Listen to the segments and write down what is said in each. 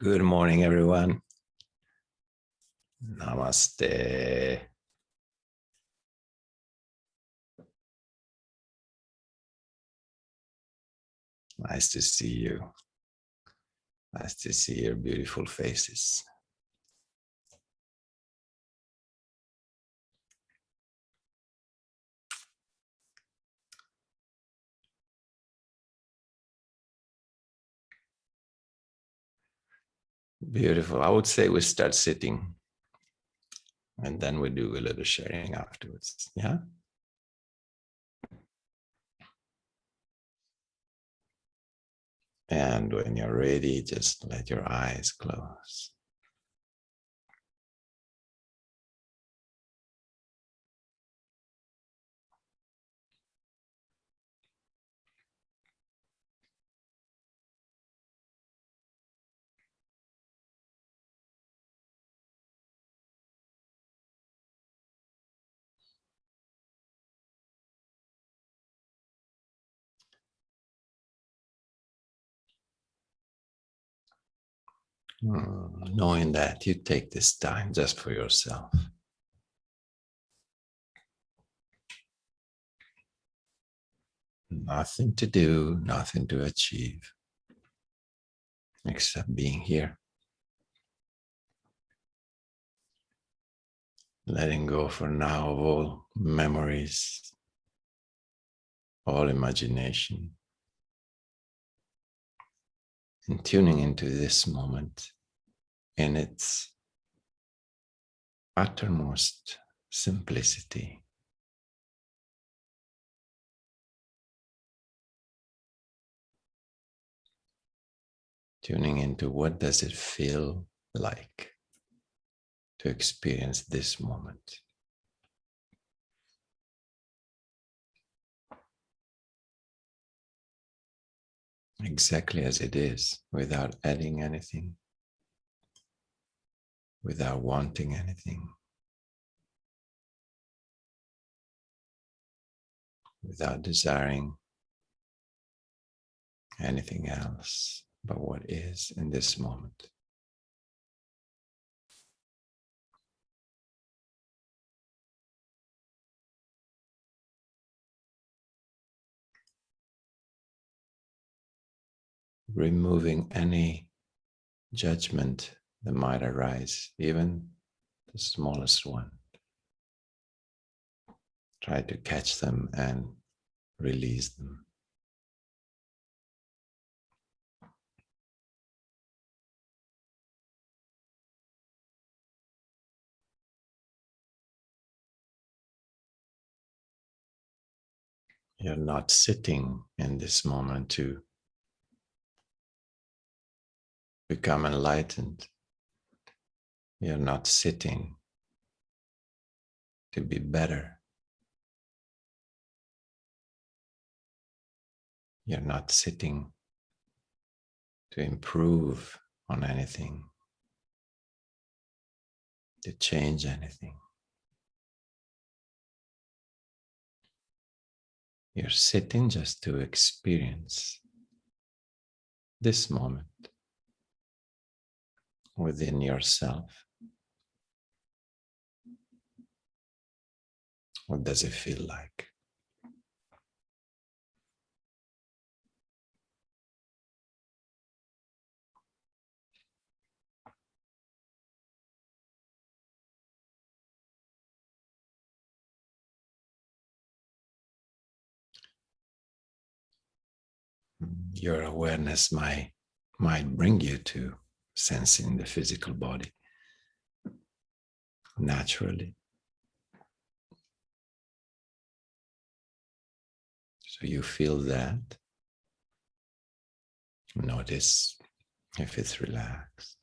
Good morning, everyone. Namaste. Nice to see you. Nice to see your beautiful faces. Beautiful. I would say we start sitting and then we do a little sharing afterwards. Yeah? And when you're ready, just let your eyes close. Knowing that you take this time just for yourself. Nothing to do, nothing to achieve, except being here. Letting go for now of all memories, all imagination, and tuning into this moment in its uttermost simplicity. Tuning into what does it feel like to experience this moment. Exactly as it is, without adding anything, without wanting anything, without desiring anything else but what is in this moment. Removing any judgment that might arise, even the smallest one. Try to catch them and release them. You're not sitting in this moment to become enlightened. You're not sitting to be better. You're not sitting to improve on anything, to change anything. You're sitting just to experience this moment within yourself. What does it feel like? Your awareness might bring you to sensing the physical body naturally. So you feel that. Notice if it's relaxed.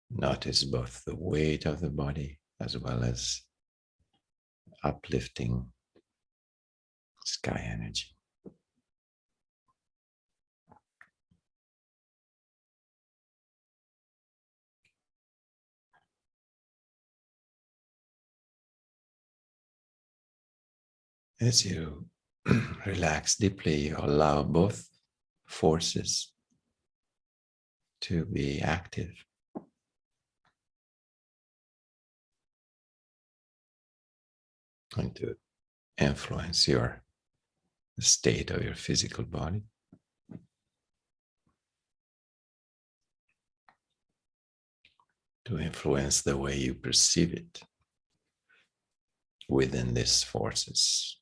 Notice both the weight of the body as well as uplifting sky energy. As you relax deeply, you allow both forces to be active and to influence the state of your physical body, to influence the way you perceive it within these forces,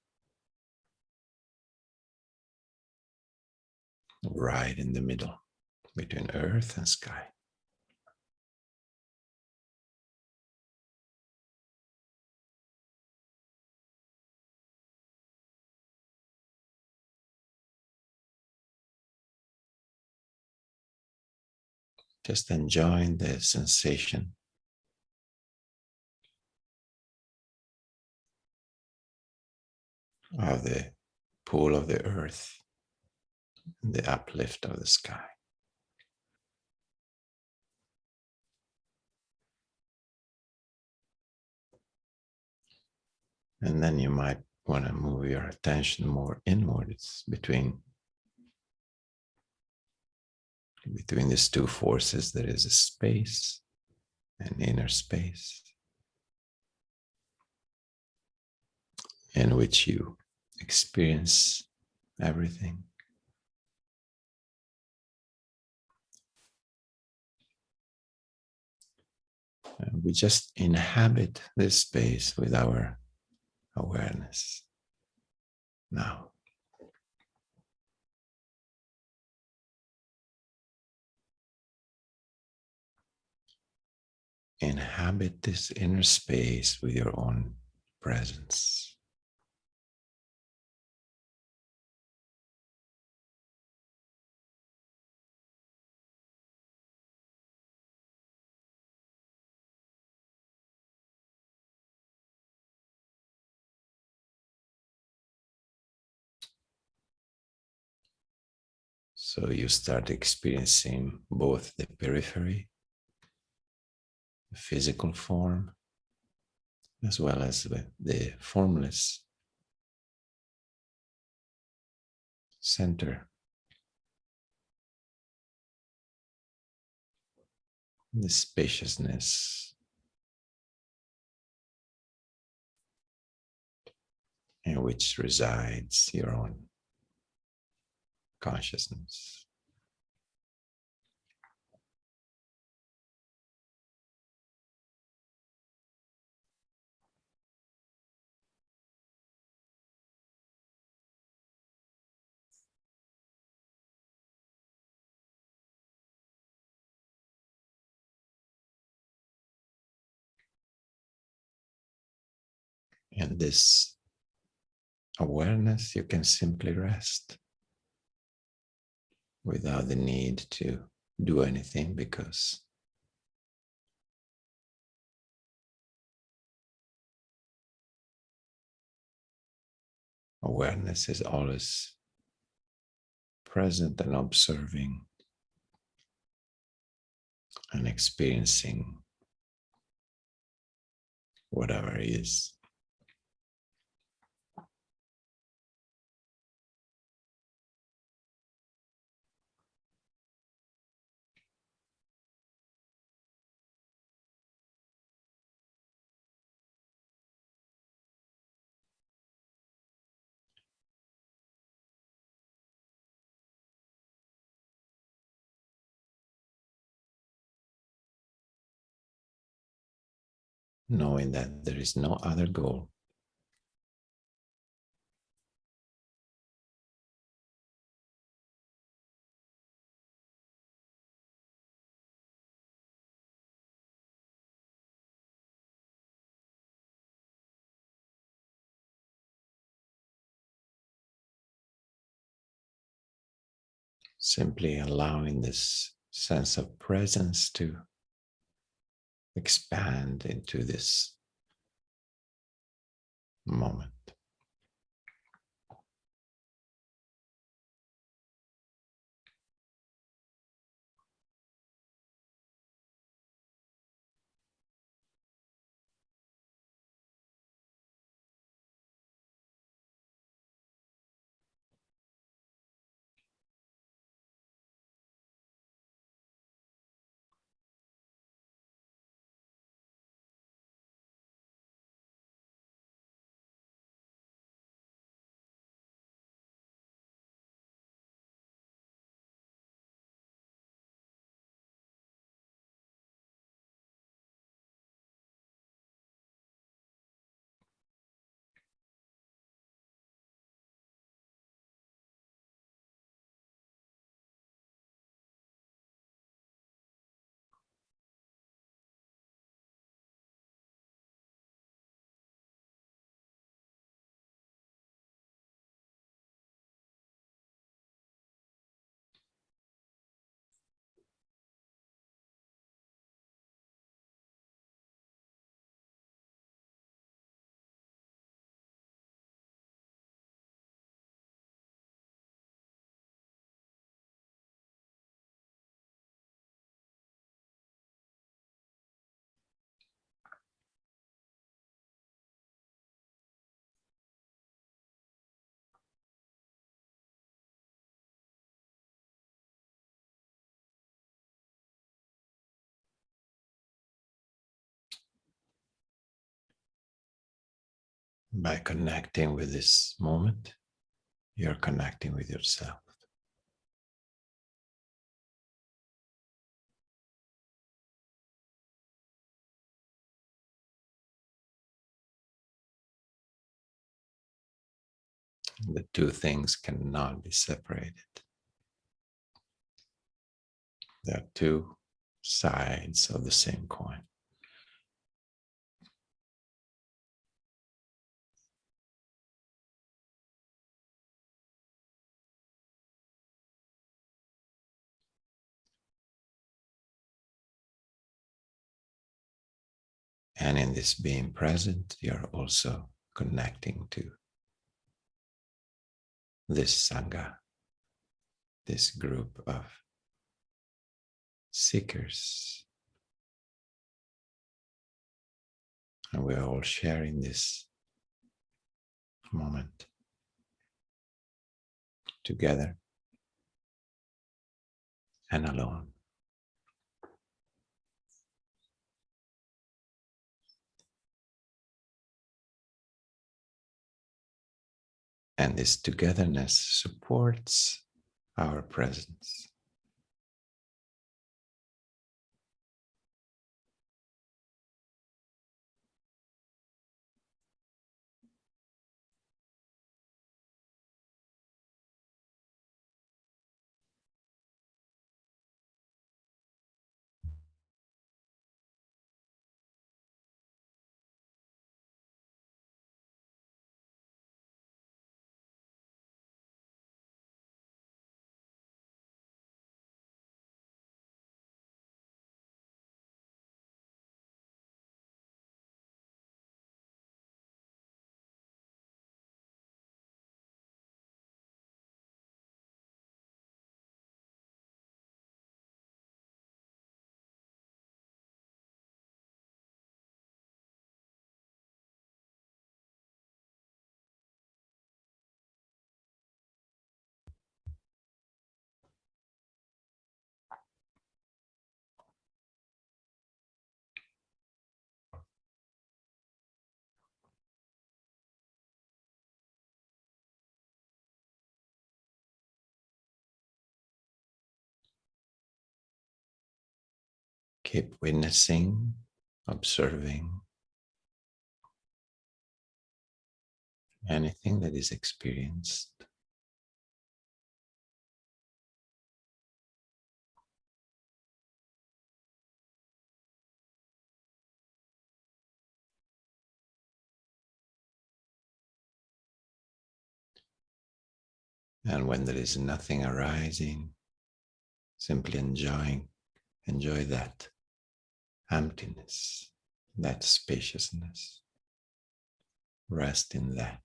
right in the middle between earth and sky. Just enjoying the sensation of the pull of the earth and the uplift of the sky. And then you might want to move your attention more inwards between these two forces. There is a space, an inner space, in which you experience everything. And we just inhabit this space with our awareness now. Inhabit this inner space with your own presence. So you start experiencing both the periphery, the physical form, as well as the formless center, the spaciousness in which resides your own consciousness. And this awareness, you can simply rest without the need to do anything, because awareness is always present and observing and experiencing whatever is. Knowing that there is no other goal. Simply allowing this sense of presence to expand into this moment. By connecting with this moment, you're connecting with yourself. The two things cannot be separated. They are two sides of the same coin. And in this being present, you're also connecting to this Sangha, this group of seekers. And we're all sharing this moment together and alone. And this togetherness supports our presence. Keep witnessing, observing anything that is experienced. And when there is nothing arising, simply enjoy that emptiness, that spaciousness. Rest in that.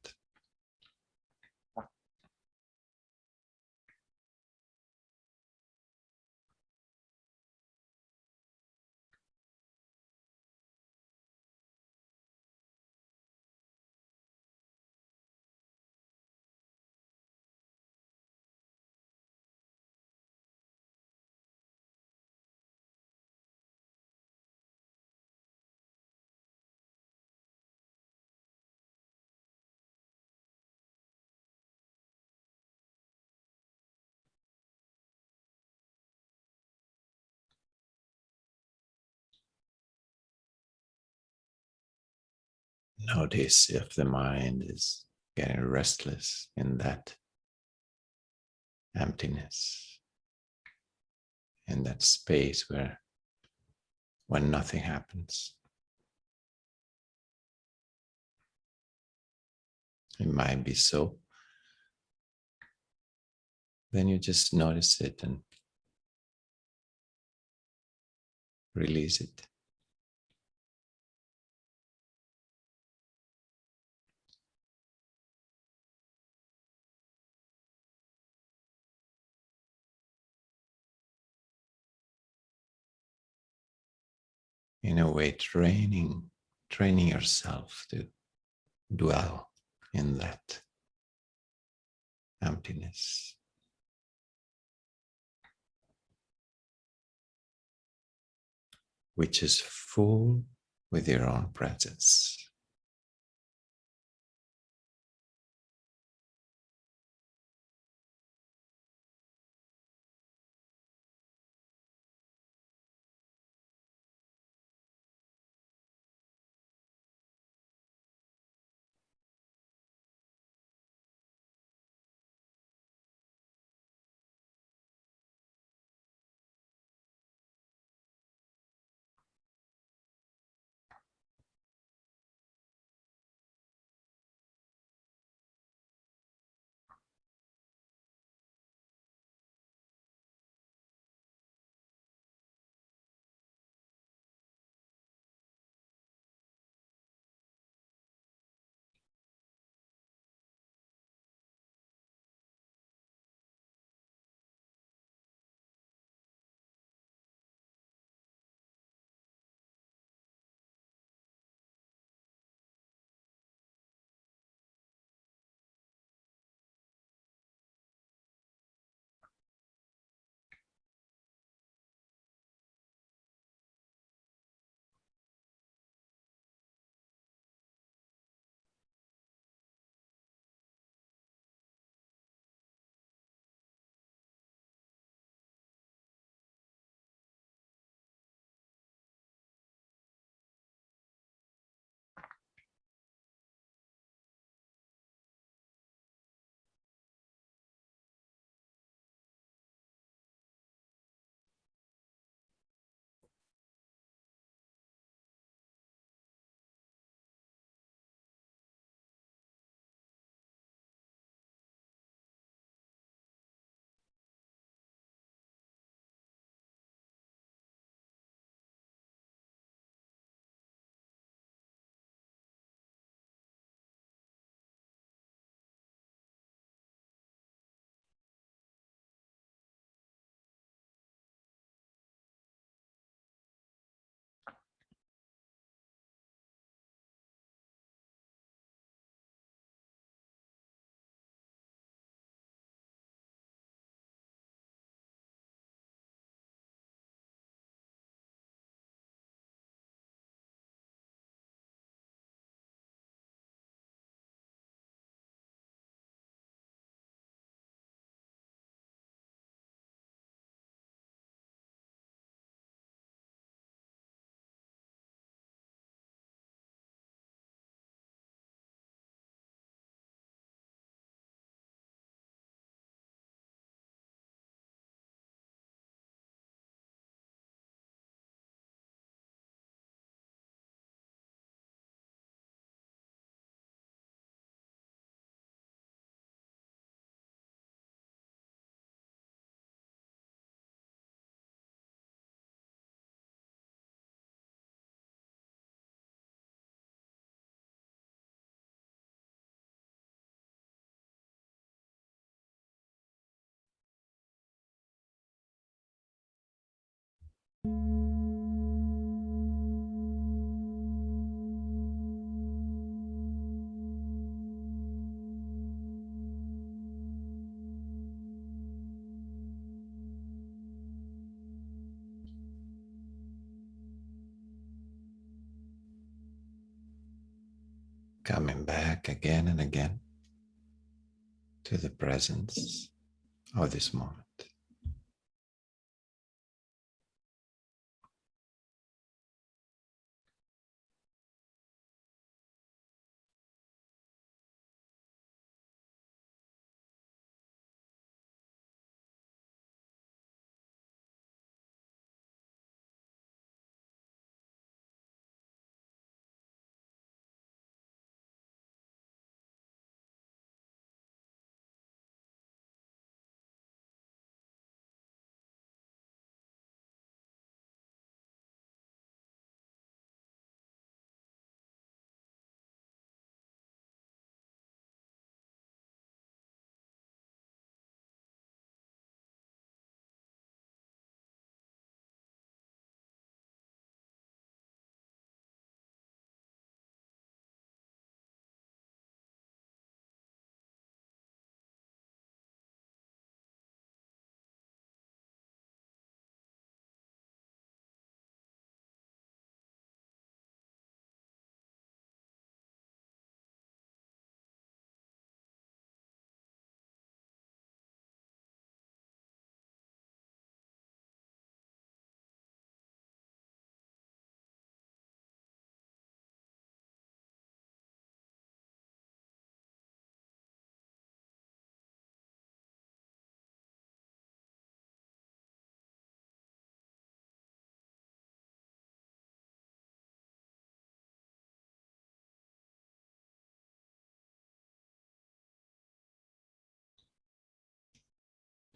Notice if the mind is getting restless in that emptiness, in that space when nothing happens. It might be so. Then you just notice it and release it. In a way, training yourself to dwell in that emptiness. Which is full with your own presence. coming back again and again to the presence of this moment.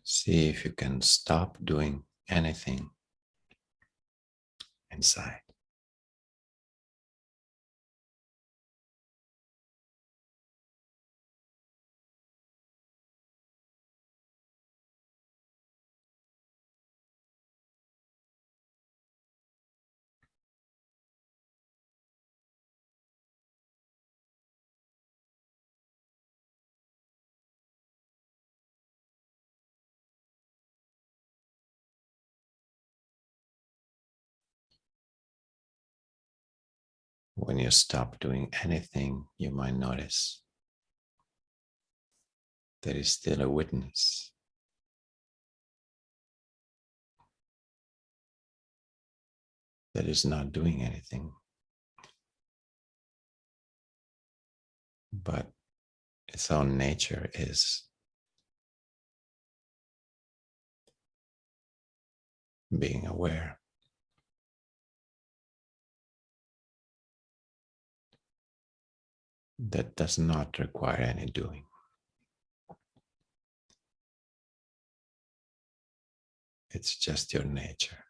See if you can stop doing anything inside. When you stop doing anything, you might notice there is still a witness that is not doing anything, but its own nature is being aware. That does not require any doing. It's just your nature.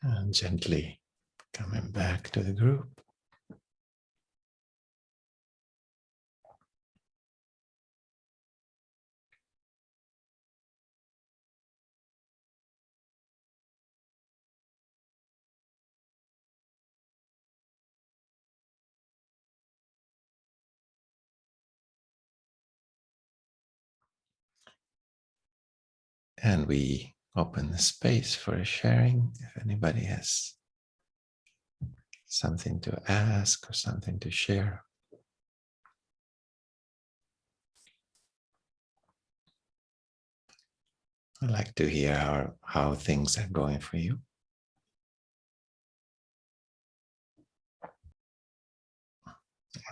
And gently coming back to the group. And we open the space for a sharing. If anybody has something to ask or something to share. I'd like to hear how things are going for you.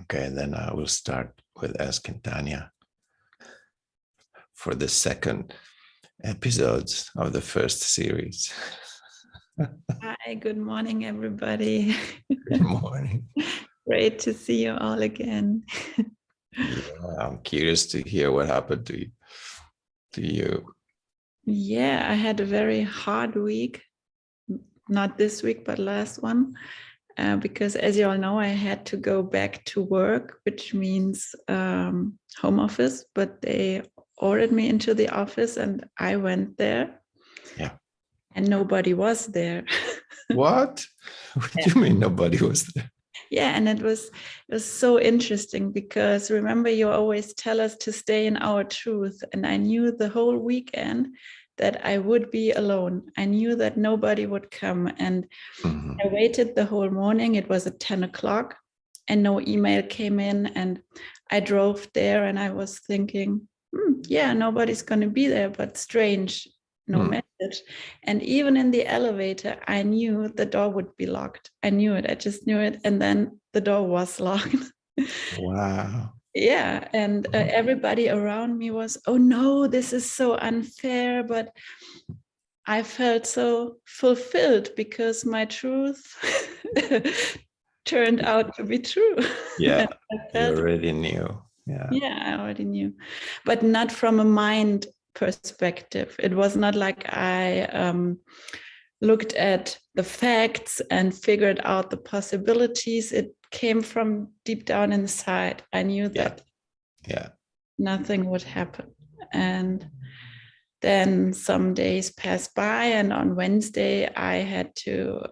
Okay, then I will start with asking Tanya for the second episodes of the first series. Hi, good morning, everybody. Good morning. Great to see you all again. Yeah, I'm curious to hear what happened to you. Yeah, I had a very hard week. Not this week, but last one. Because as you all know, I had to go back to work, which means home office, but they ordered me into the office and I went there. Yeah. And nobody was there. What? What do you mean nobody was there? Yeah, and it was so interesting because remember, you always tell us to stay in our truth. And I knew the whole weekend that I would be alone. I knew that nobody would come. And I waited the whole morning. It was at 10 o'clock and no email came in. And I drove there and I was thinking, yeah, nobody's going to be there, but strange. No message. And even in the elevator, I knew the door would be locked. I knew it. I just knew it. And then the door was locked. Wow. Yeah. And everybody around me was, oh no, this is so unfair. But I felt so fulfilled because my truth turned out to be true. Yeah. I You felt, already knew. yeah, I already knew, but not from a mind perspective. It was not like I looked at the facts and figured out the possibilities. It came from deep down inside. I knew that nothing would happen. And then some days passed by, and on Wednesday I had to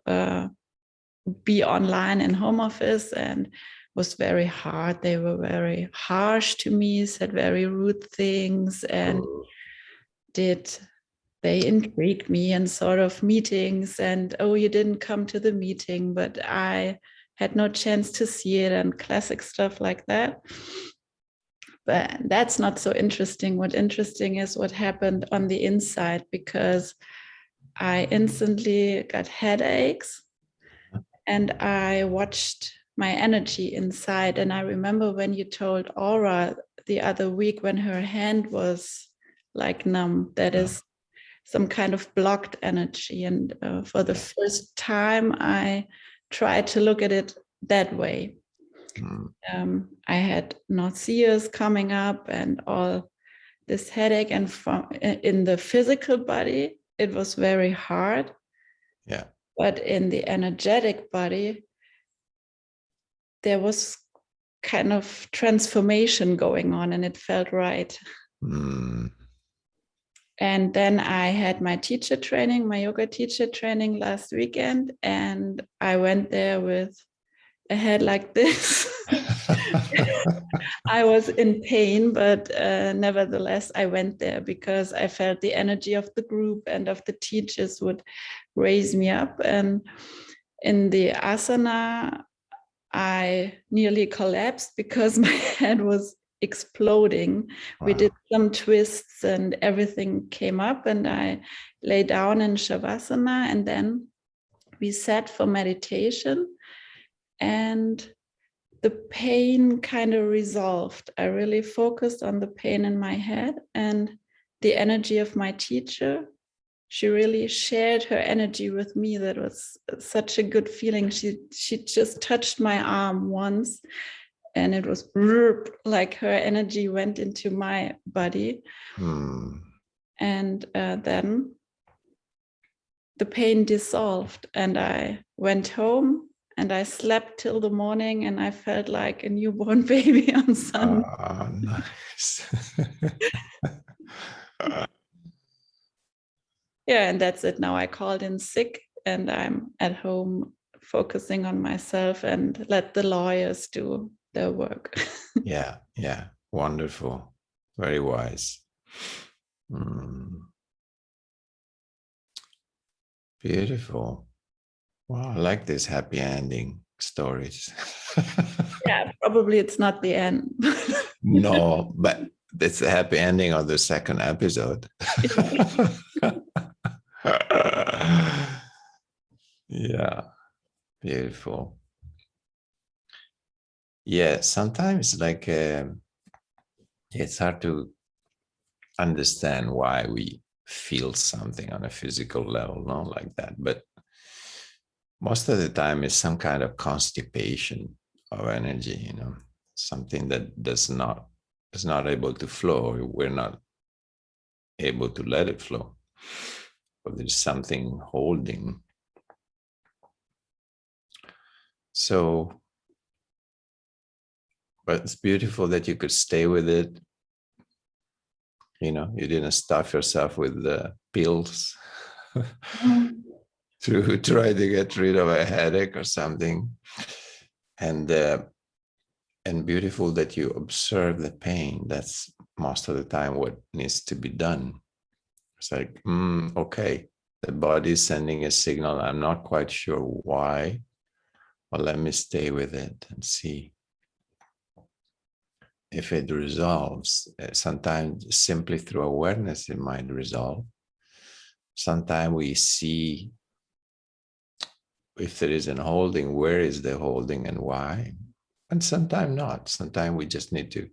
be online in home office, and was very hard. They were very harsh to me, said very rude things, and they intrigued me in sort of meetings, and oh, you didn't come to the meeting, but I had no chance to see it, and classic stuff like that. But that's not so interesting. What interesting is what happened on the inside, because I instantly got headaches and I watched my energy inside. And I remember when you told Aura the other week when her hand was like numb, that is some kind of blocked energy. And for the first time, I tried to look at it that way. I had nausea coming up and all this headache, and in the physical body, it was very hard. Yeah. But in the energetic body, there was kind of transformation going on, and it felt right. And then I had my teacher training, my yoga teacher training last weekend, and I went there with a head like this. I was in pain, but nevertheless, I went there because I felt the energy of the group and of the teachers would raise me up. And in the asana, I nearly collapsed because my head was exploding. Wow. We did some twists and everything came up, and I lay down in Shavasana, and then we sat for meditation, and the pain kind of resolved. I really focused on the pain in my head, and the energy of my teacher. She really shared her energy with me. That was such a good feeling. She just touched my arm once, and it was like her energy went into my body. And then the pain dissolved, and I went home and I slept till the morning, and I felt like a newborn baby on Sunday. Oh, nice. Yeah, and that's it. Now I called in sick, and I'm at home focusing on myself and let the lawyers do their work. Yeah, yeah. Wonderful. Very wise. Beautiful. Wow, I like these happy ending stories. Yeah, probably it's not the end. No, but it's the happy ending of the second episode. Yeah, beautiful. Yeah, sometimes like it's hard to understand why we feel something on a physical level, not like that. But most of the time, it's some kind of constipation of energy, something that is not able to flow. We're not able to let it flow. But there's something holding. So, but it's beautiful that you could stay with it. You didn't stuff yourself with the pills to try to get rid of a headache or something. And beautiful that you observe the pain. That's most of the time what needs to be done. It's like, okay, the body is sending a signal. I'm not quite sure why, but let me stay with it and see if it resolves. Sometimes simply through awareness, it might resolve. Sometimes we see if there is an holding, where is the holding and why? And sometimes not. Sometimes we just need to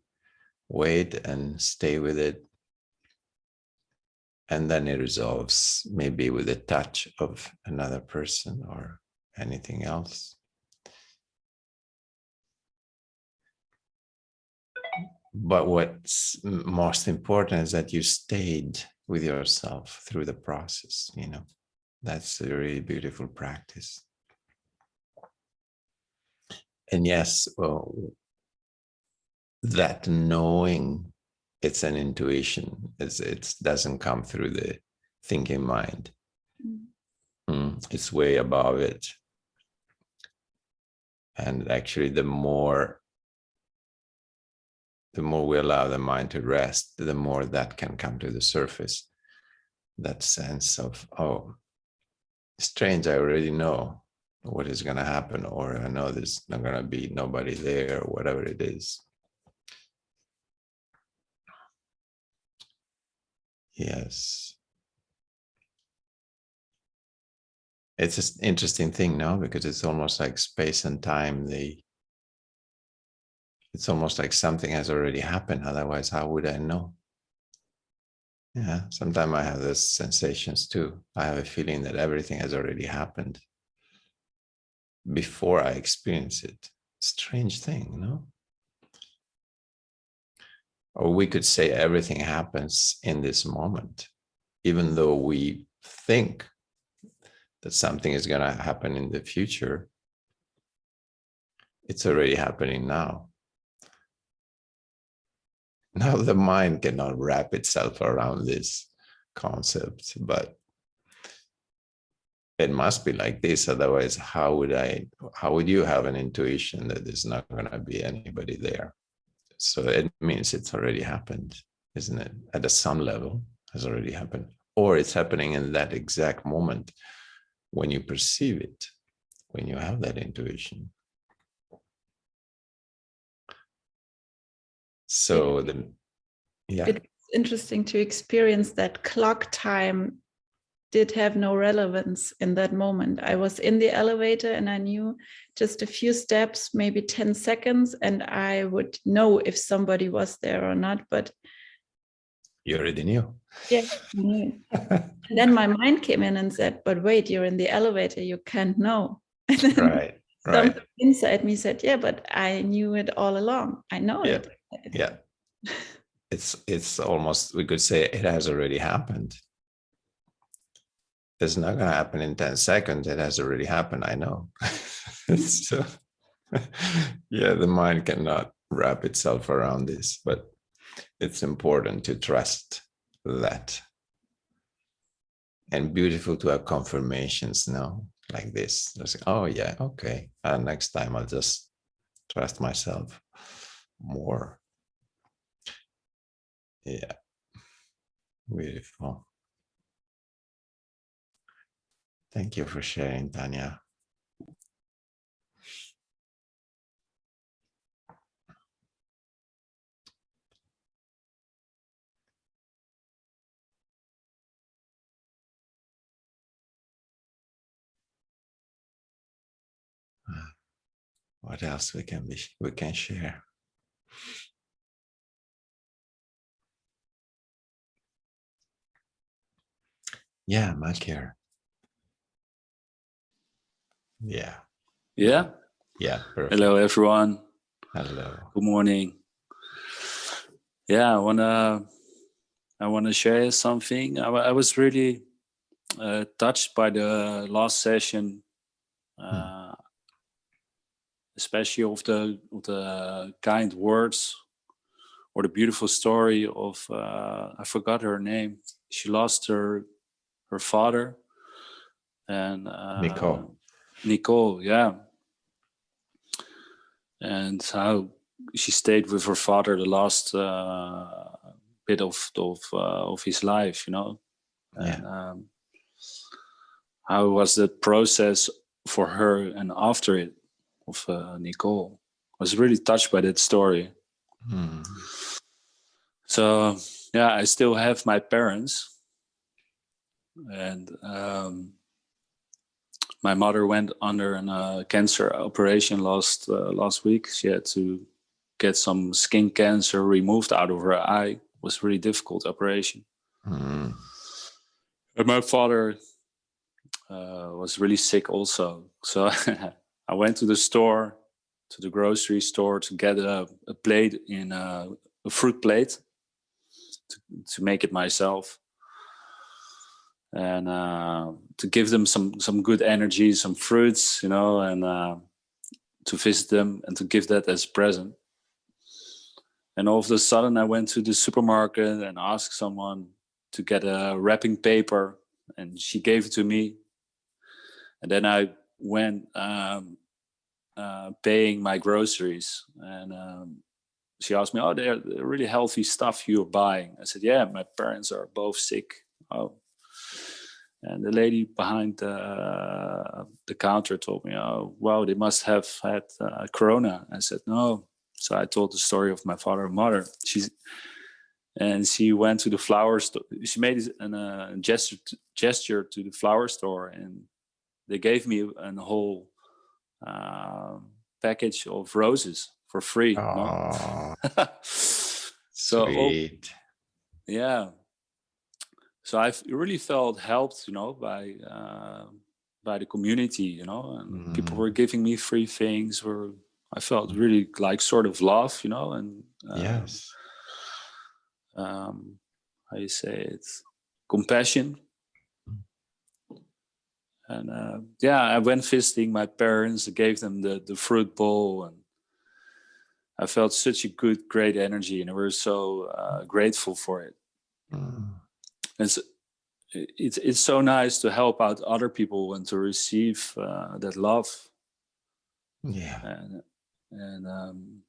wait and stay with it. And then it resolves, maybe with a touch of another person or anything else. But what's most important is that you stayed with yourself through the process. That's a really beautiful practice. And yes, well, that knowing, it's an intuition. It doesn't come through the thinking mind. It's way above it. And actually, the more we allow the mind to rest, the more that can come to the surface. That sense of, oh, strange, I already know what is going to happen, or I know there's not going to be nobody there, or whatever it is. Yes. It's an interesting thing now, because it's almost like space and time. It's almost like something has already happened. Otherwise, how would I know? Yeah, sometimes I have those sensations too. I have a feeling that everything has already happened before I experience it. Strange thing, no? Or we could say everything happens in this moment, even though we think that something is going to happen in the future. It's already happening now. Now the mind cannot wrap itself around this concept, but it must be like this. Otherwise, how would you have an intuition that there's not going to be anybody there? So it means it's already happened, isn't it? At some level, has already happened. Or it's happening in that exact moment when you perceive it, when you have that intuition. So yeah. It's interesting to experience that clock time did have no relevance in that moment. I was in the elevator and I knew just a few steps, maybe 10 seconds, and I would know if somebody was there or not. But you already knew. Yeah, I knew. And then my mind came in and said, but wait, you're in the elevator, you can't know. And then Right. something inside me said, yeah, but I knew it all along. I know it. Yeah. It's almost, we could say it has already happened. it's not going to happen in 10 seconds. It has already happened. I know. So, yeah, the mind cannot wrap itself around this, but it's important to trust that. And beautiful to have confirmations now like this. Just, oh yeah, okay. Next time I'll just trust myself more. Yeah, beautiful. Thank you for sharing, Tanya. What else we can share? Yeah, Makir. Yeah. Yeah. Yeah, perfect. Hello, everyone. Hello. Good morning. Yeah, I wanna share something. I was really touched by the last session, especially of the kind words or the beautiful story of I forgot her name. She lost her father, and Nicole, yeah, and how she stayed with her father the last bit of his life, you know. Yeah. And how was the process for her and after it of Nicole? I was really touched by that story. So yeah, I still have my parents, and my mother went under a cancer operation last week. She had to get some skin cancer removed out of her eye. It was a really difficult operation. And my father was really sick also. So I went to the store, to the grocery store, to get a plate in a fruit plate to make it myself. And to give them some good energy, some fruits, you know, and to visit them and to give that as a present. And all of a sudden I went to the supermarket and asked someone to get a wrapping paper, and she gave it to me. And then I went paying my groceries, and she asked me, "Oh, they're really healthy stuff you're buying." I said, "Yeah, my parents are both sick." Oh. And the lady behind the counter told me, "Oh, wow, they must have had corona." I said, "No." So I told the story of my father and mother. She went to the flower store. She made a gesture to the flower store, and they gave me a whole package of roses for free. Oh, No? So, sweet. yeah. So I really felt helped, you know, by the community, you know, and people were giving me free things. I felt really like sort of love, you know, and yes. How you say it, compassion. And yeah, I went visiting my parents, gave them the fruit bowl, and I felt such a great energy, and I was so grateful for it. And it's so nice to help out other people and to receive that love. Yeah. And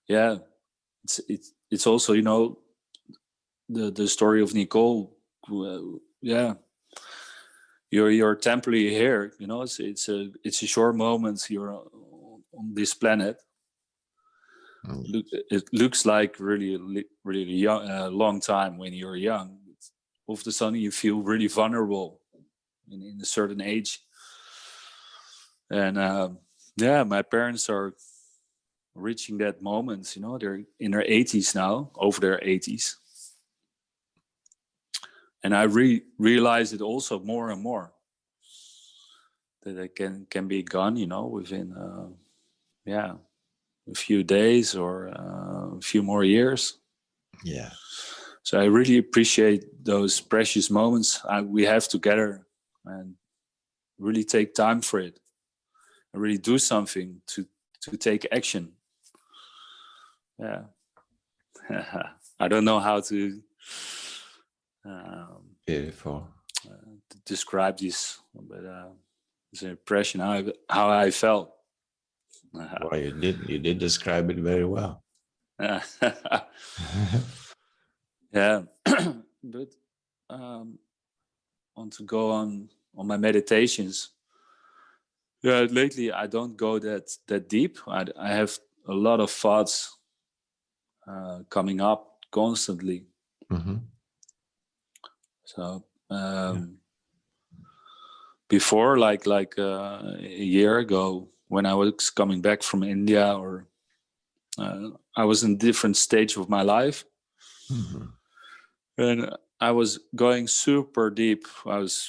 yeah, it's also, you know, the story of Nicole. Yeah, you're temporarily here, you know. It's a short moment here on this planet. It looks like really young, long time when you're young. All of a sudden you feel really vulnerable in a certain age. And yeah, my parents are reaching that moment, you know. They're in their 80s now, over their 80s. And I realize it also more and more, that they can be gone, you know, within a few days or a few more years. Yeah. So I really appreciate those precious moments we have together, and really take time for it, and really do something to take action. Yeah. I don't know how to Beautiful. to describe this, but it's an impression how I felt. Well, you did describe it very well. Yeah. But want to go on my meditations. Yeah, lately I don't go that deep. I have a lot of thoughts coming up constantly. Mm-hmm. So before, like a year ago, when I was coming back from India, or I was in a different stage of my life, Mm-hmm. and I was going super deep. And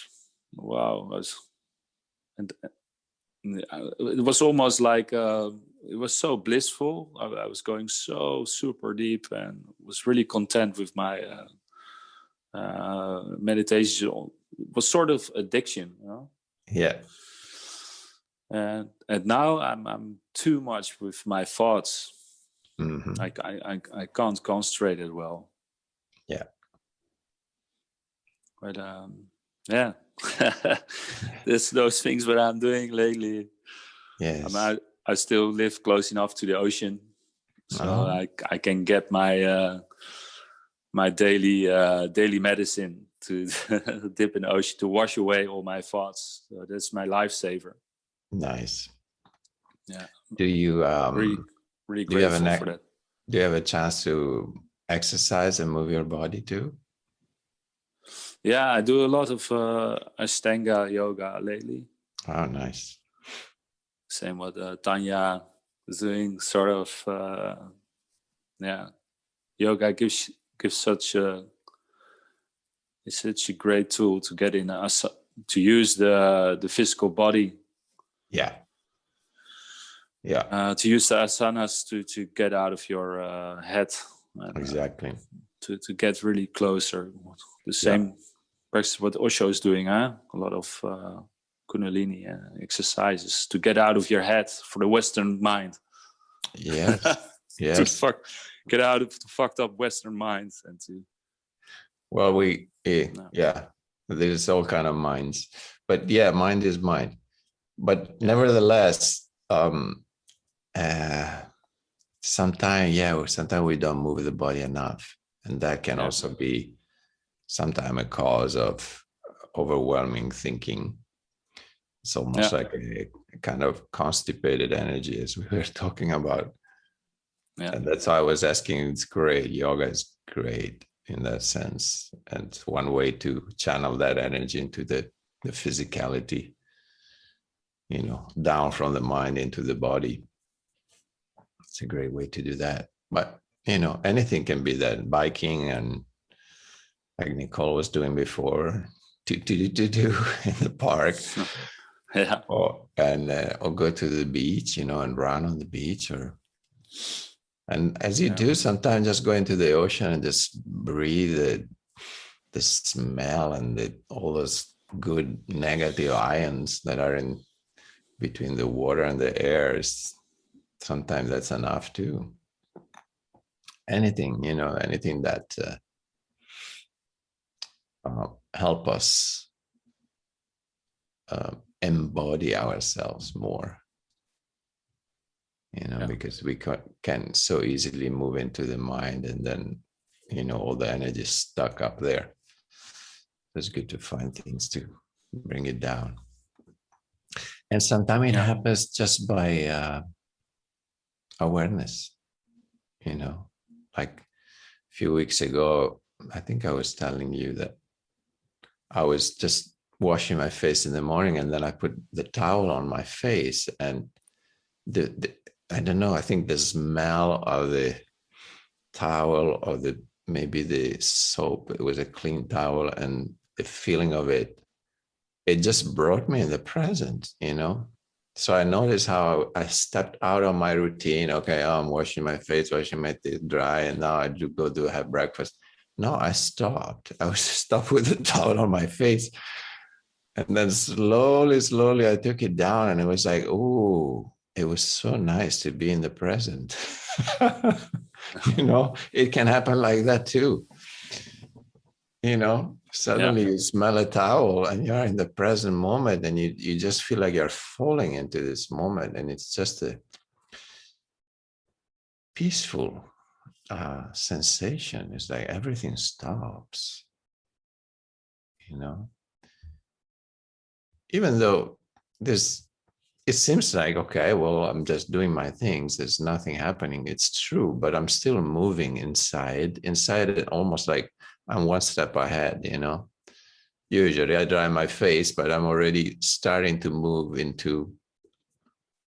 it was almost like it was so blissful. I was going so super deep, and was really content with my meditation. It was sort of addiction, you know? Yeah. And now I'm too much with my thoughts. Mm-hmm. I can't concentrate it well. Yeah. But yeah, there's those things that I'm doing lately. Yes. I still live close enough to the ocean, so I can get my my daily medicine to dip in the ocean to wash away all my thoughts. So that's my lifesaver. Nice. Yeah. Do you really grateful for that. Do you have a chance to exercise and move your body too? Yeah, I do a lot of Ashtanga yoga lately. Oh, nice. Same what Tanya is doing. Sort of, yoga gives such a great tool to get in to use the physical body. Yeah. Yeah. To use the asanas to get out of your head. And, exactly. To get really closer. The same practice what Osho is doing, huh? A lot of Kundalini exercises to get out of your head for the Western mind. Yes. Yes. Get out of the fucked up Western minds and to. Well, there's all kind of minds, but yeah, mind is mind. But nevertheless, sometimes we don't move the body enough, and that can also be sometimes a cause of overwhelming thinking. It's almost like a kind of constipated energy, as we were talking about. Yeah. And that's why I was asking. It's great. Yoga is great in that sense, and one way to channel that energy into the physicality, down from the mind into the body. It's a great way to do that. But anything can be that. Biking, and like Nicole was doing before, do in the park. Or go to the beach, and run on the beach, and as you do, sometimes just go into the ocean and just breathe the smell and all those good negative ions that are in between the water and the air. Sometimes that's enough too. Anything, anything that help us embody ourselves more. Because we can so easily move into the mind, and then, all the energy is stuck up there. It's good to find things to bring it down. And sometimes it happens just by awareness, like a few weeks ago, I think I was telling you that I was just washing my face in the morning, and then I put the towel on my face, and I don't know, I think the smell of the towel, or maybe the soap, it was a clean towel, and the feeling of it just brought me in the present, So I noticed how I stepped out of my routine. Okay, I'm washing my face, washing my teeth dry, and now I have breakfast. No, I stopped. I was stopped with the towel on my face. And then slowly, I took it down, and it was like, oh, it was so nice to be in the present. It can happen like that too. Suddenly you smell a towel and you're in the present moment, and you just feel like you're falling into this moment. And it's just a peaceful sensation. It's like everything stops, even though it seems like, okay, well, I'm just doing my things, there's nothing happening. It's true, but I'm still moving inside it, almost like I'm one step ahead. Usually I dry my face, but I'm already starting to move into,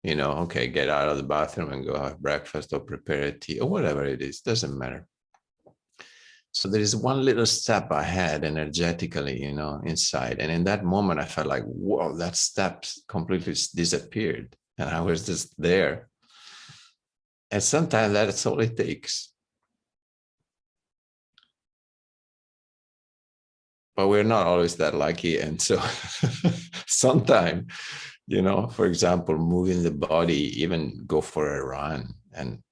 okay, get out of the bathroom and go have breakfast or prepare a tea or whatever it is, doesn't matter. So there is one little step ahead energetically, inside. And in that moment, I felt like, whoa, that step completely disappeared. And I was just there. And sometimes that's all it takes. But we're not always that lucky. And so sometimes, for example, moving the body, even go for a run and,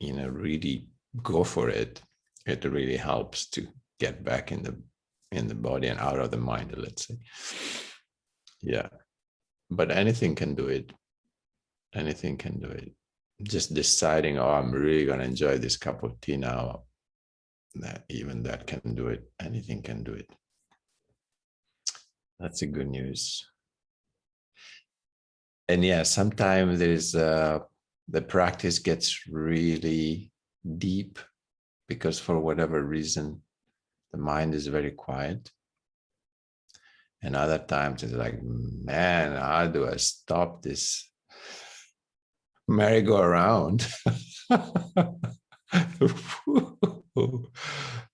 really go for it. It really helps to get back in the body and out of the mind, let's say. Yeah. But anything can do it. Anything can do it. Just deciding, oh, I'm really going to enjoy this cup of tea now. Even that can do it. Anything can do it. That's a good news. And yeah, sometimes there's the practice gets really deep because for whatever reason, the mind is very quiet. And other times it's like, man, how do I stop this merry-go-round?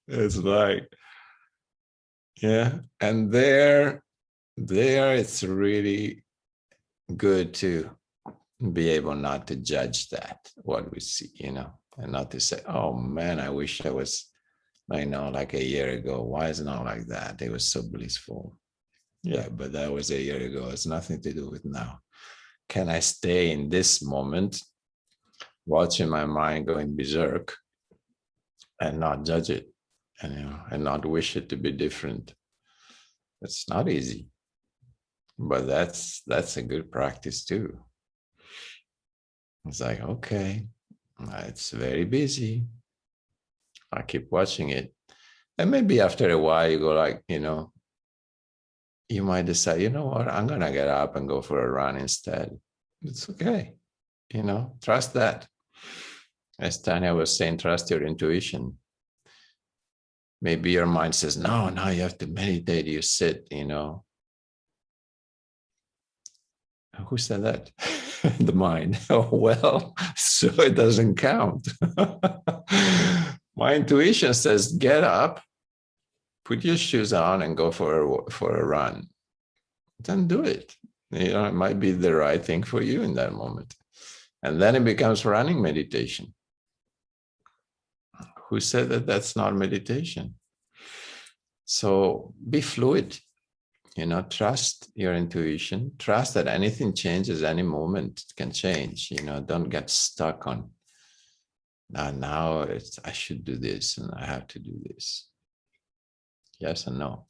It's like, yeah. And there it's really good to be able not to judge that, what we see, and not to say, oh man, I wish I was, like a year ago. Why is it not like that? It was so blissful. Yeah, but that was a year ago. It's nothing to do with now. Can I stay in this moment, watching my mind going berserk and not judge it, and not wish it to be different? It's not easy, but that's a good practice too. It's like, okay, it's very busy. I keep watching it. And maybe after a while you go like, you might decide, you know what, I'm going to get up and go for a run instead. It's okay. Trust that. As Tanya was saying, trust your intuition. Maybe your mind says, no, now you have to meditate, you sit, Who said that? The mind. Oh, well, so it doesn't count. My intuition says, get up, put your shoes on and go for a run. Then do it. It might be the right thing for you in that moment. And then it becomes running meditation. Who said that that's not meditation? So be fluid. Trust your intuition. Trust that anything changes, any moment can change. Don't get stuck on, now I should do this and I have to do this. Yes and no.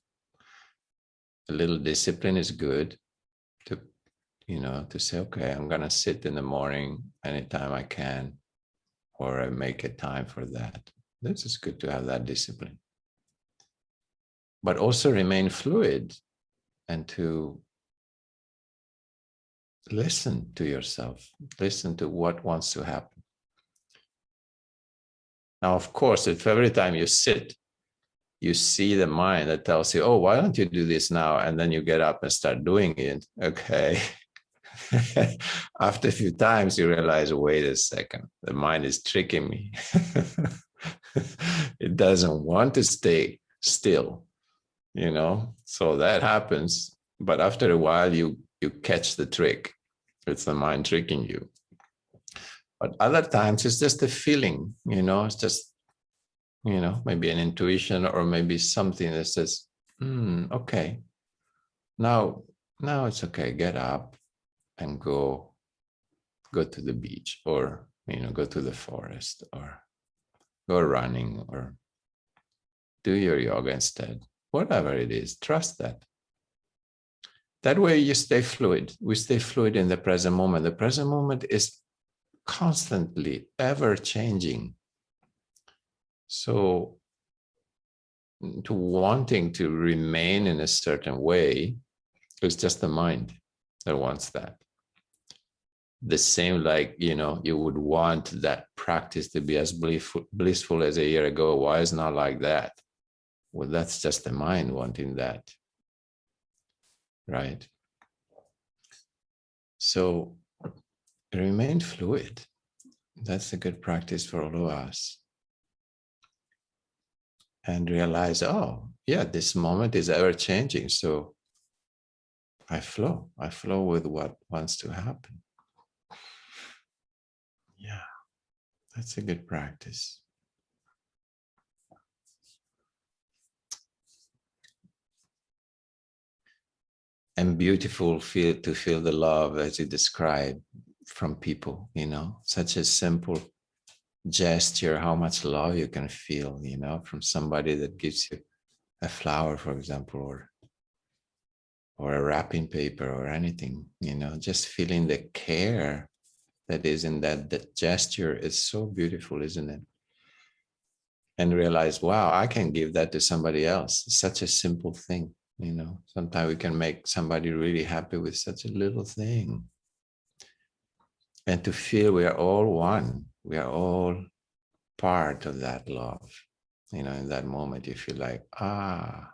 A little discipline is good to, to say, okay, I'm going to sit in the morning anytime I can, or I make a time for that. This is good to have that discipline. But also remain fluid and to listen to yourself, listen to what wants to happen. Now, of course, if every time you sit, you see the mind that tells you, oh, why don't you do this now? And then you get up and start doing it. Okay. After a few times, you realize, wait a second, the mind is tricking me. It doesn't want to stay still, so that happens. But after a while, you catch the trick. It's the mind tricking you. But other times, it's just a feeling, it's just, maybe an intuition, or maybe something that says, okay, now it's okay, get up and go to the beach, or go to the forest, or go running, or do your yoga instead. Whatever it is, trust that. That way you stay fluid. We stay fluid in the present moment. The present moment is constantly ever changing. So to wanting to remain in a certain way is just the mind that wants that. The same like, you would want that practice to be as blissful as a year ago. Why is not like that? Well, that's just the mind wanting that, right? So remain fluid. That's a good practice for all of us. And realize, oh, yeah, this moment is ever changing. So I flow with what wants to happen. Yeah, that's a good practice. And beautiful to feel the love as you describe from people, such a simple gesture, how much love you can feel, from somebody that gives you a flower, for example, or a wrapping paper or anything, just feeling the care that is in that gesture is so beautiful, isn't it? And realize, wow, I can give that to somebody else. It's such a simple thing. Sometimes we can make somebody really happy with such a little thing. And to feel we are all one, we are all part of that love. In that moment, you feel like, on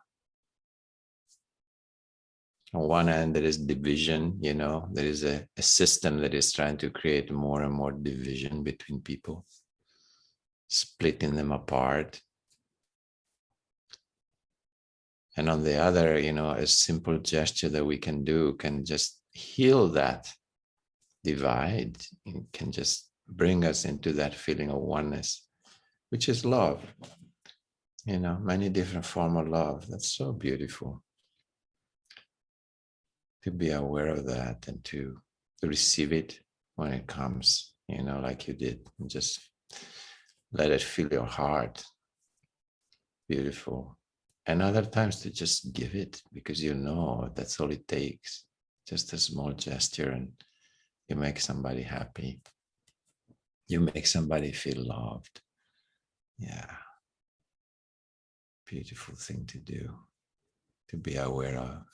one end, there is division, there is a system that is trying to create more and more division between people, splitting them apart. And on the other, a simple gesture that we can do can just heal that divide. It can just bring us into that feeling of oneness, which is love. Many different forms of love. That's so beautiful. To be aware of that and to receive it when it comes, like you did, and just let it fill your heart. Beautiful. And other times to just give it, because that's all it takes. Just a small gesture, and you make somebody happy. You make somebody feel loved. Yeah. Beautiful thing to do, to be aware of.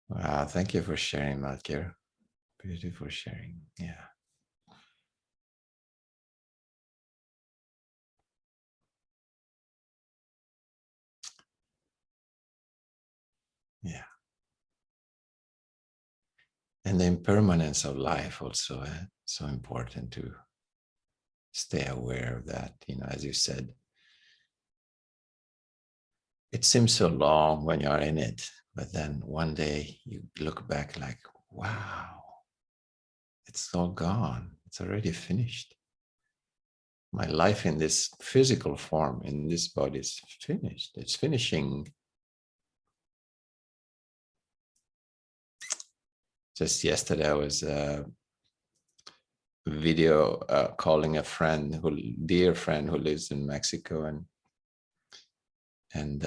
Wow, thank you for sharing, Malkir. Beautiful sharing. Yeah. Yeah. And the impermanence of life also, so important to stay aware of that. As you said, it seems so long when you're in it, but then one day you look back like, wow, it's all gone. It's already finished. My life in this physical form, in this body, is finished. It's finishing. Just yesterday, I was video calling a dear friend who lives in Mexico, and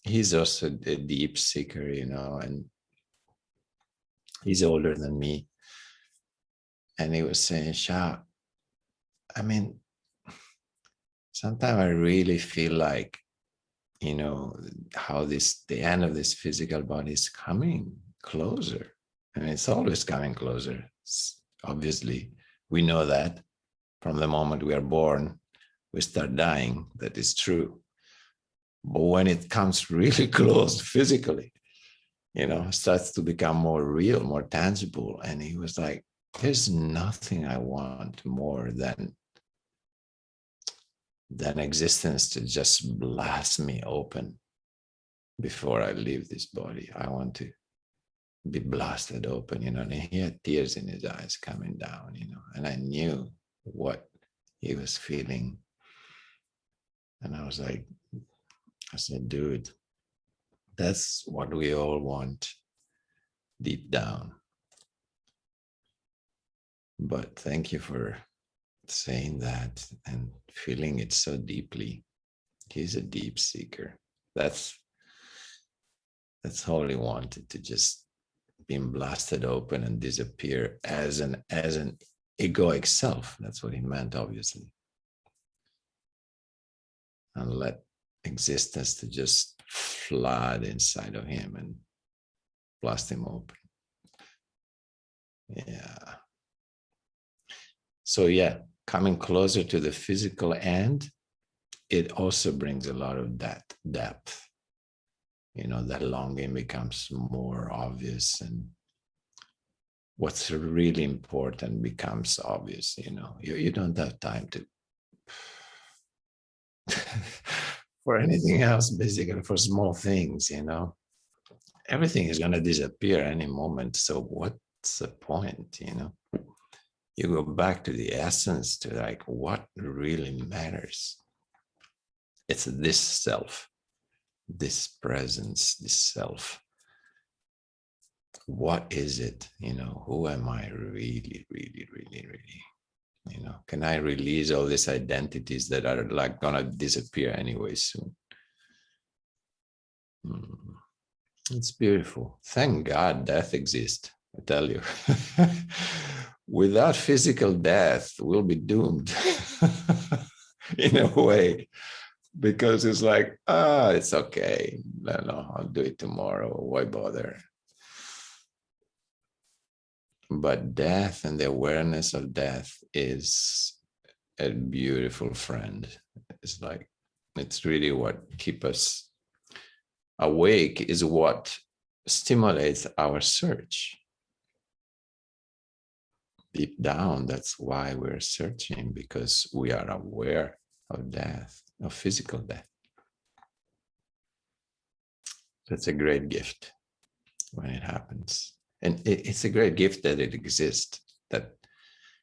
he's also a deep seeker, and he's older than me. And he was saying, Sha, I mean, sometimes I really feel like, how the end of this physical body is coming closer. And it's always coming closer. Obviously, we know that from the moment we are born, we start dying. That is true. But when it comes really close physically, starts to become more real, more tangible. And he was like, there's nothing I want more than existence to just blast me open before I leave this body. I want to be blasted open, and he had tears in his eyes coming down, and I knew what he was feeling. And I said, dude, that's what we all want deep down. But thank you for saying that and feeling it so deeply. He's a deep seeker. That's all he wanted, to just being blasted open and disappear as an egoic self. That's what he meant, obviously. And let existence to just flood inside of him and blast him open. Yeah. So yeah, coming closer to the physical end, it also brings a lot of that depth. That longing becomes more obvious, and what's really important becomes obvious. You don't have time to for anything else, basically, for small things. Everything is going to disappear any moment, so what's the point? You go back to the essence, to like what really matters. It's this self, this presence, this self. What is it? Who am I really, really, really, really? Can I release all these identities that are like gonna disappear anyway soon? It's beautiful. Thank God death exists, I tell you. Without physical death, we'll be doomed in a way, because it's like, it's okay. No, I'll do it tomorrow. Why bother? But death and the awareness of death is a beautiful friend. It's really what keeps us awake, is what stimulates our search. Deep down, that's why we're searching, because we are aware of death, of physical death. That's a great gift when it happens. And it's a great gift that it exists,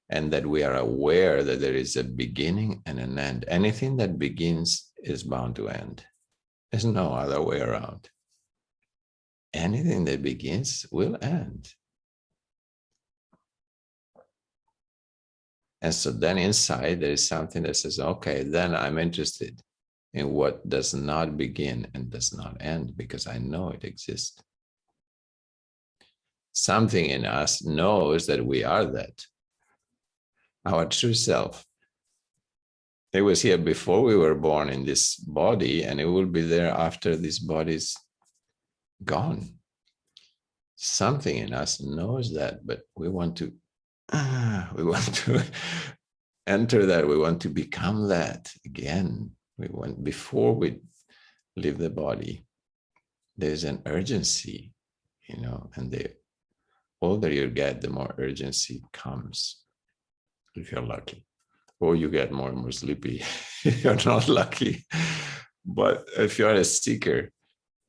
and that we are aware that there is a beginning and an end. Anything that begins is bound to end. There's no other way around. Anything that begins will end. And so then inside there is something that says, okay, then I'm interested in what does not begin and does not end, because I know it exists. Something in us knows that we are that. Our true self. It was here before we were born in this body, and it will be there after this body's gone. Something in us knows that, but we want to enter that. We want to become that again. Before we leave the body, there's an urgency, and the older you get, the more urgency comes, if you're lucky. Or you get more and more sleepy if you're not lucky. But if you're a seeker,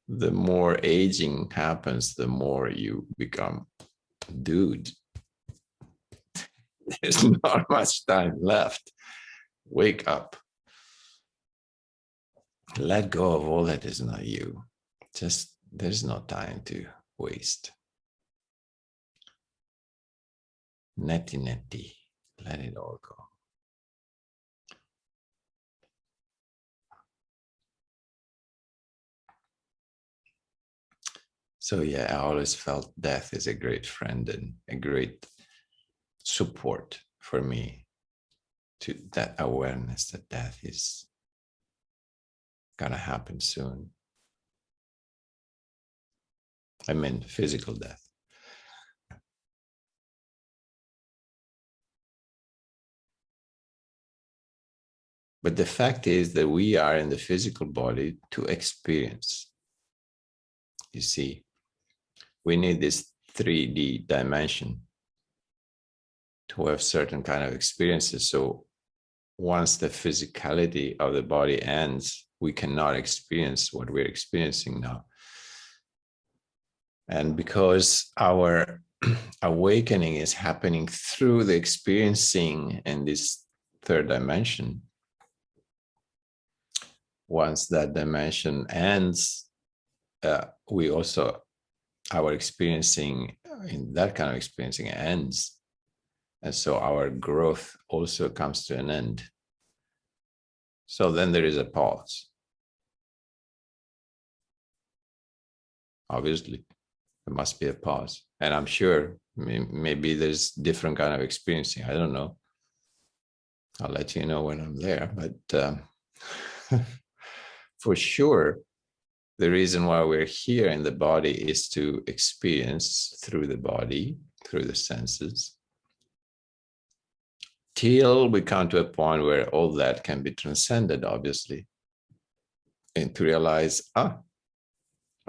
the more aging happens, the more you become, dude, there's not much time left. Wake up. Let go of all that is not you. Just, there's no time to waste. Neti, let it all go. So yeah, I always felt death is a great friend and a great support for me, to that awareness that death is gonna happen soon. I mean, physical death. But the fact is that we are in the physical body to experience. You see, we need this 3D dimension to have certain kind of experiences. So once the physicality of the body ends, we cannot experience what we're experiencing now. And because our awakening is happening through the experiencing in this third dimension, once that dimension ends, we also, our experiencing in that kind of experiencing ends. And so our growth also comes to an end. So then there is a pause. Obviously, there must be a pause. And I'm sure maybe there's different kind of experiencing. I don't know. I'll let you know when I'm there. But for sure, the reason why we're here in the body is to experience through the body, through the senses, till we come to a point where all that can be transcended, obviously, and to realize,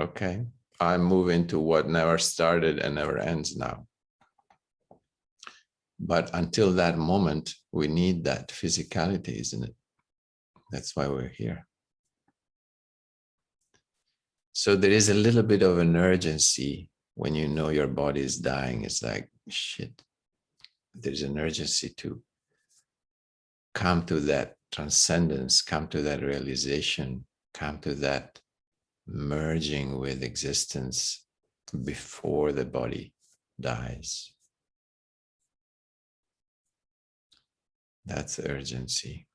okay, I'm moving to what never started and never ends now. But until that moment, we need that physicality, isn't it? That's why we're here. So there is a little bit of an urgency when you know your body is dying. It's like, shit, there's an urgency to come to that transcendence, come to that realization, come to that merging with existence before the body dies. That's urgency.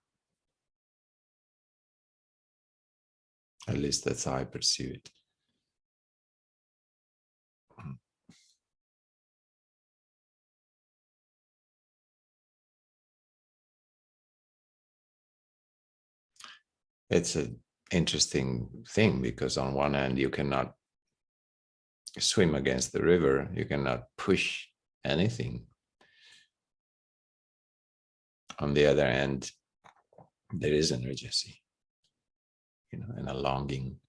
At least that's how I perceive it. It's an interesting thing because on one hand, you cannot swim against the river. You cannot push anything. On the other hand, there is an urgency, and a longing.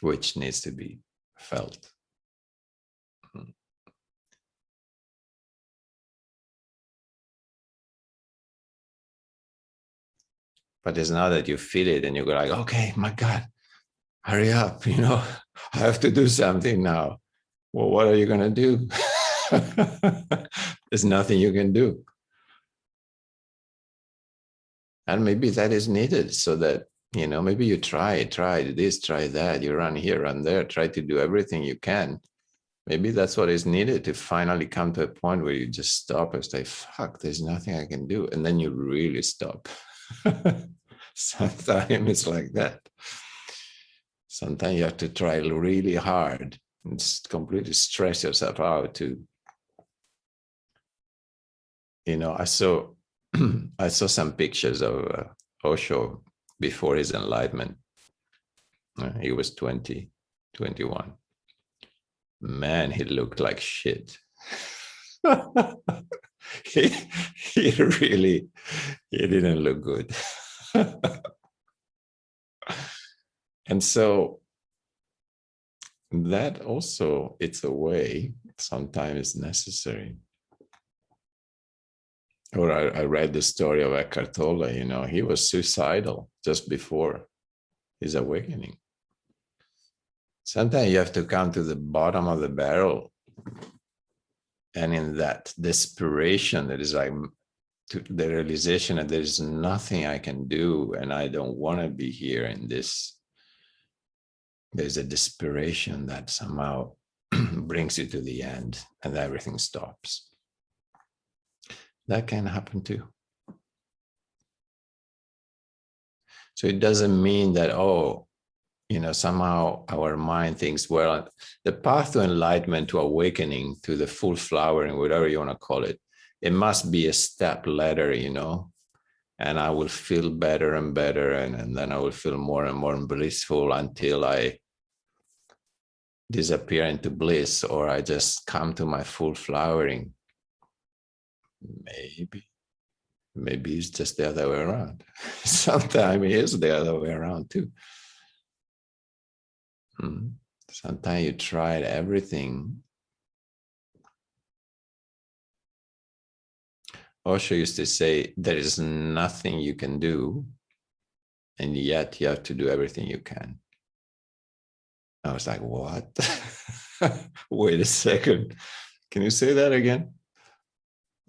Which needs to be felt. But it's not that you feel it and you go like, okay, my God, hurry up, I have to do something now. Well, what are you going to do? There's nothing you can do. And maybe that is needed so that, maybe you try this, try that, you run here, run there, try to do everything you can. Maybe that's what is needed to finally come to a point where you just stop and say, fuck, there's nothing I can do. And then you really stop. Sometimes it's like that. Sometimes you have to try really hard and completely stress yourself out to, I saw some pictures of Osho before his enlightenment. He was 20, 21. Man, he looked like shit. he didn't look good. And so that also, it's a way, sometimes necessary. Or I read the story of Eckhart Tolle, he was suicidal just before his awakening. Sometimes you have to come to the bottom of the barrel. And in that desperation, that is like the realization that there's nothing I can do and I don't want to be here in this. There's a desperation that somehow brings you to the end and everything stops. That can happen too. So it doesn't mean that, somehow our mind thinks, well, the path to enlightenment, to awakening, to the full flowering, whatever you want to call it, it must be a step ladder, and I will feel better and better, and then I will feel more and more blissful until I disappear into bliss, or I just come to my full flowering. Maybe it's just the other way around. Sometimes it is the other way around too. Sometimes you tried everything, Osho used to say, there is nothing you can do, and yet you have to do everything you can. I was like, what? Wait a second. Can you say that again?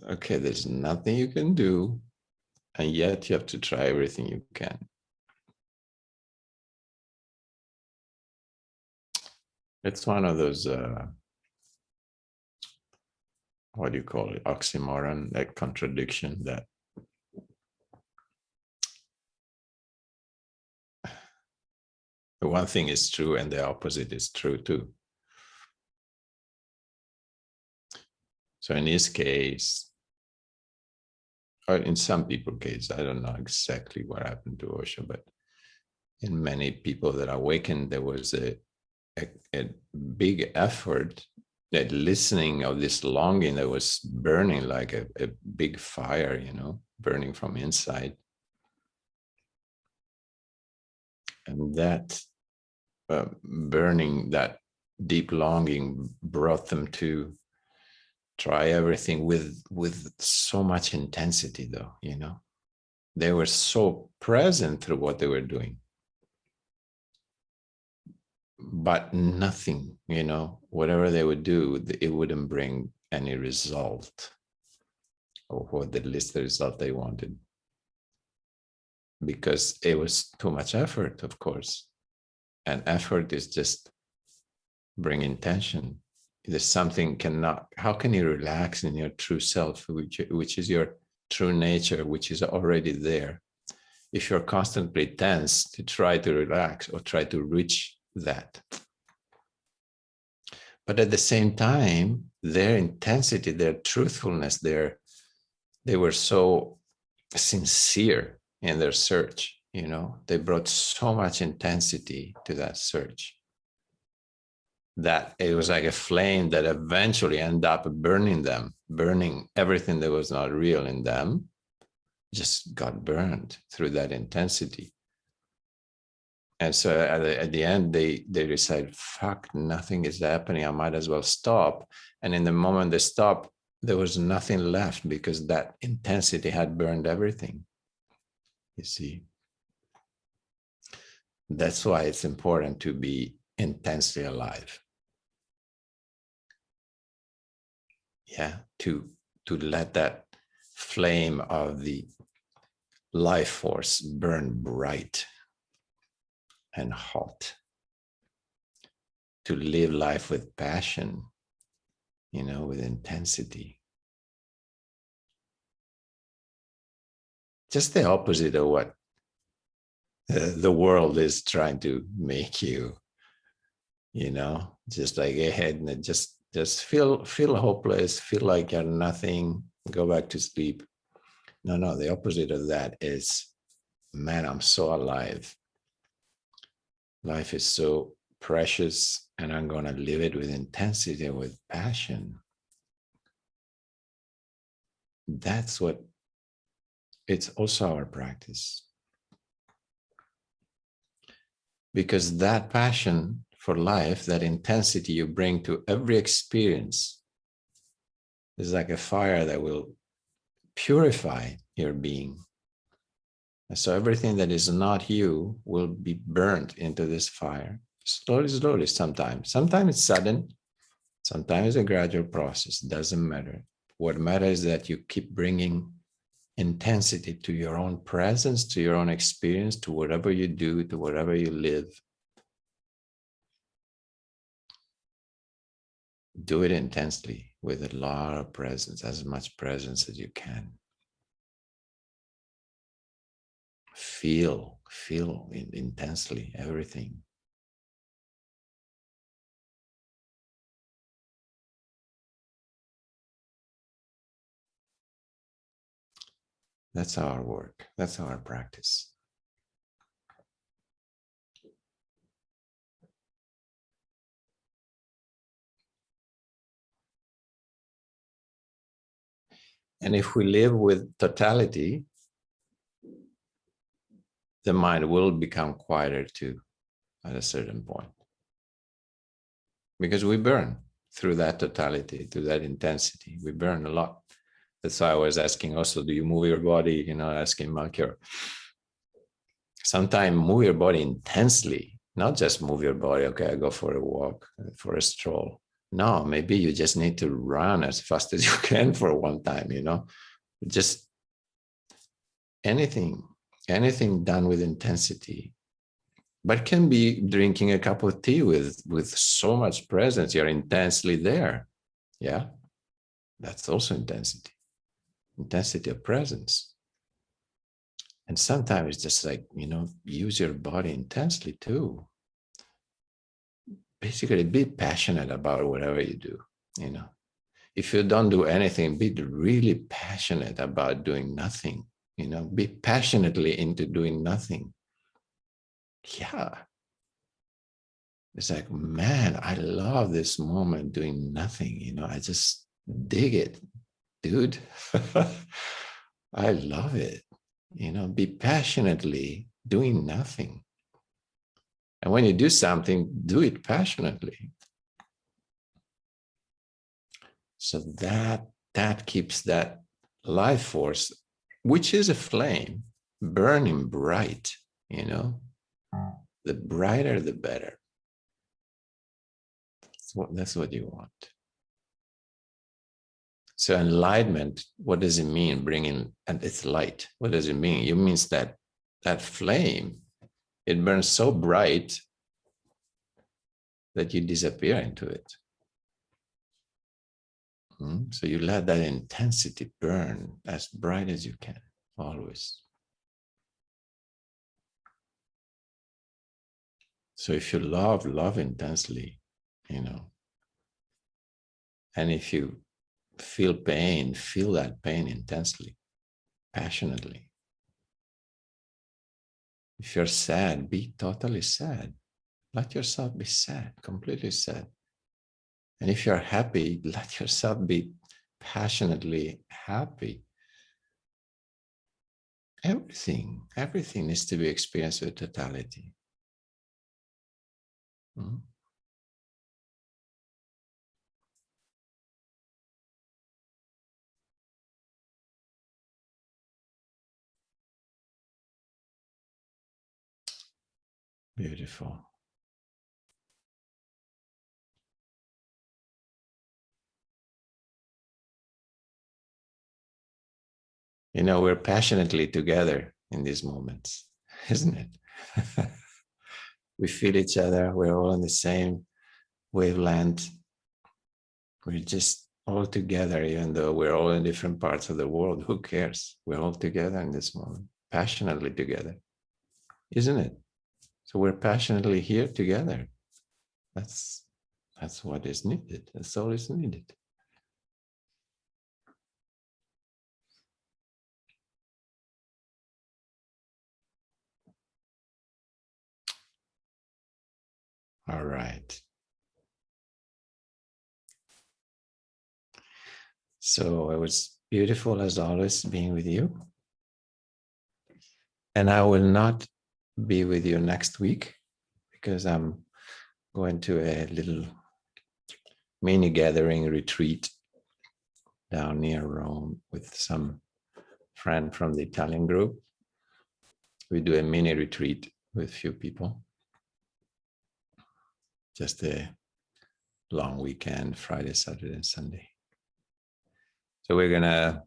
Okay, there's nothing you can do, and yet you have to try everything you can. It's one of those, what do you call it? Oxymoron, that contradiction that the one thing is true and the opposite is true too. So in his case, or in some people's case, I don't know exactly what happened to Osho, but in many people that awakened, there was a big effort, that listening of this longing that was burning like a big fire, you know, burning from inside. And that burning, that deep longing brought them to try everything with so much intensity, though, you know. They were so present through what they were doing. But nothing, you know, whatever they would do, it wouldn't bring any result, or what at least the result they wanted, because it was too much effort, of course. And effort is just bring intention. There's something cannot, how can you relax in your true self, which is your true nature, which is already there, if you're constantly tense to try to relax or try to reach that? But at the same time, their intensity, their truthfulness, they were so sincere in their search, you know, they brought so much intensity to that search that it was like a flame that eventually ended up burning them, burning everything that was not real in them, just got burned through that intensity. And so at the end, they decided, fuck, nothing is happening, I might as well stop. And in the moment they stopped, there was nothing left, because that intensity had burned everything. You see, that's why it's important to be intensely alive. Yeah, to let that flame of the life force burn bright and hot, to live life with passion, you know, with intensity. Just the opposite of what the world is trying to make you, you know, just like ahead and just feel hopeless, feel like you're nothing, go back to sleep. No, the opposite of that is, man, I'm so alive. Life is so precious, and I'm going to live it with intensity, with passion. That's what, it's also our practice. Because that passion for life, that intensity you bring to every experience, is like a fire that will purify your being. And so everything that is not you will be burnt into this fire, slowly, sometimes. Sometimes it's sudden, sometimes it's a gradual process, doesn't matter. What matters is that you keep bringing intensity to your own presence, to your own experience, to whatever you do, to whatever you live. Do it intensely with a lot of presence, as much presence as you can. Feel intensely everything. That's our work. That's our practice. And if we live with totality, the mind will become quieter too at a certain point. Because we burn through that totality, through that intensity. We burn a lot. That's why I was asking also, do you move your body? You know, asking Melchior. Sometimes move your body intensely, not just move your body. Okay, I go for a walk, for a stroll. No, maybe you just need to run as fast as you can for one time, you know, just anything done with intensity. But it can be drinking a cup of tea with so much presence. You're intensely there. Yeah, that's also intensity of presence. And sometimes it's just like, you know, use your body intensely too. Basically, be passionate about whatever you do, you know. If you don't do anything, be really passionate about doing nothing, you know, be passionately into doing nothing. Yeah. It's like, man, I love this moment doing nothing, you know, I just dig it, dude. I love it. You know, be passionately doing nothing. And when you do something, do it passionately. So that keeps that life force, which is a flame, burning bright, you know. The brighter, the better. That's what you want. So enlightenment, what does it mean? Bringing, and it's light. What does it mean? It means that that flame, it burns so bright that you disappear into it. So you let that intensity burn as bright as you can, always. So if you love intensely, you know, and if you feel pain, feel that pain intensely, passionately. If you're sad, be totally sad. Let yourself be sad, completely sad. And if you're happy, let yourself be passionately happy. Everything needs to be experienced with totality. Beautiful. You know, we're passionately together in these moments, isn't it? We feel each other. We're all on the same wavelength. We're just all together, even though we're all in different parts of the world. Who cares? We're all together in this moment, passionately together, isn't it? So we're passionately here together. That's what is needed. That's all is needed. All right. So it was beautiful as always being with you. And I will not be with you next week because I'm going to a little mini gathering retreat down near Rome with some friend from the Italian group. We do a mini retreat with few people. Just a long weekend, Friday, Saturday, and Sunday. So we're gonna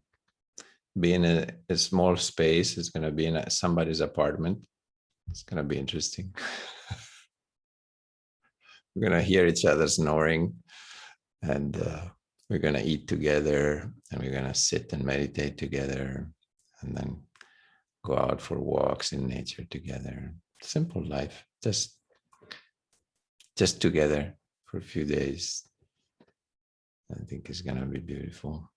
be in a small space. It's gonna be in somebody's apartment. It's gonna be interesting. We're gonna hear each other snoring, and we're gonna eat together, and we're gonna sit and meditate together, and then go out for walks in nature together. Simple life, just together for a few days. I think it's gonna be beautiful.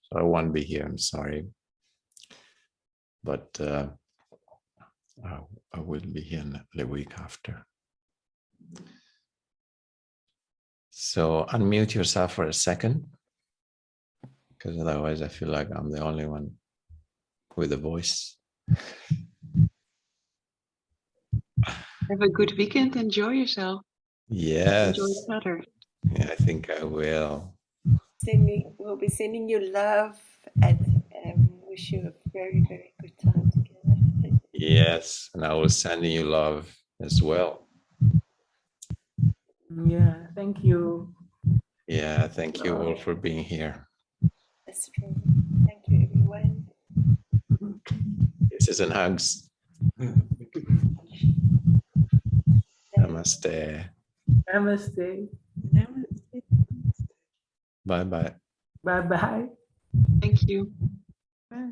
So I won't be here, I'm sorry. But I will be here the week after. So unmute yourself for a second, because otherwise I feel like I'm the only one with a voice. Have a good weekend. Enjoy yourself. Yes. Enjoy each other. Yeah, I think I will. be sending you love and wish you a very, very good time together. Yes, and I was sending you love as well. Yeah, thank you. Yeah, thank you all for being here. That's true. Thank you, everyone. Kisses and hugs. Namaste. Namaste. Bye-bye. Bye-bye. Thank you. Bye.